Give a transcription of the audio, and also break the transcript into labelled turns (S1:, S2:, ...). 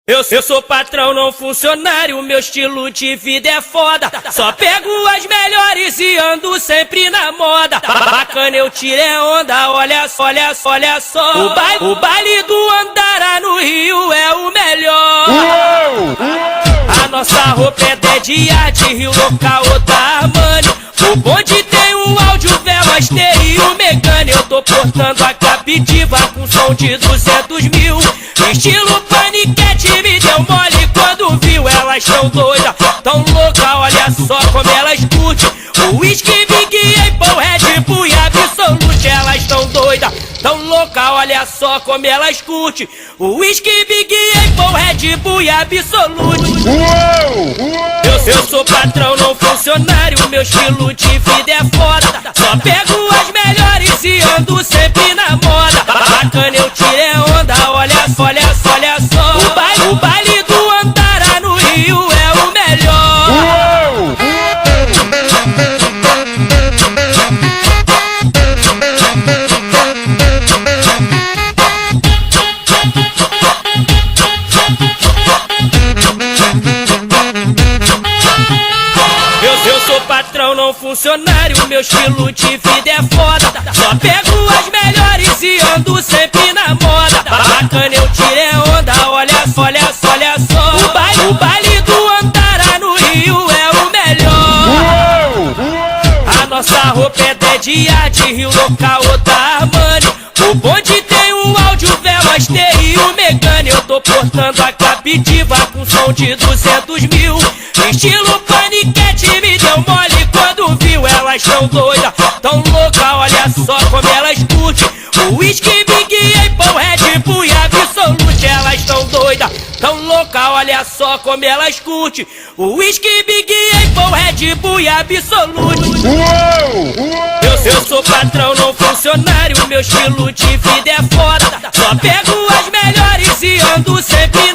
S1: Eu sou patrão, não funcionário, meu estilo de vida é foda. Só pego as melhores e ando sempre na moda. Bacana, eu tirei onda, olha só, olha só, olha só. O baile do Andara no Rio é o melhor. A nossa roupa é de arte, Rio local da Armani. O bonde tem um áudio, velas, e o Megane. Eu tô portando a captiva com som de 200 mil. Estilo paniquete, me deu mole quando viu. Elas tão doidas, tão louca, olha só como elas curtem. O whisky, Big Apple, Red Bull e Absolute. Elas tão doidas, tão louca, olha só como elas curtem. O whisky, Big Apple, Red Bull e Absolute. Eu sou patrão, não funcionário, meu estilo de vida é foda. Só pego as melhores e ando sempre na moda. Bacana, eu tirei onda, olha só, olha só, olha só. O baile do Andara no Rio é o melhor. Eu sou patrão, não funcionário, meu estilo de vida é foda. Só pego as melhores e ando sempre na moda. Bacana, eu tirei onda, olha só, olha só, olha só. O baile do Andara no Rio é o melhor. A nossa roupa é de arte, Rio local da Armani. O bonde tem um áudio, velas, e o Megane. Eu tô portando a captiva com som de 200 mil. Estilo paniquete, me deu mole quando viu. Elas tão doidas, tão louca, olha só como elas curtem. O whisky, Big Apple, Red Bull e Absolute. Elas tão doidas, tão louca, olha só como elas curtem. O whisky, Big Apple, Red Bull e Absolute. Eu sou patrão, não funcionário, meu estilo de vida é foda. Só pego as melhores e ando sempre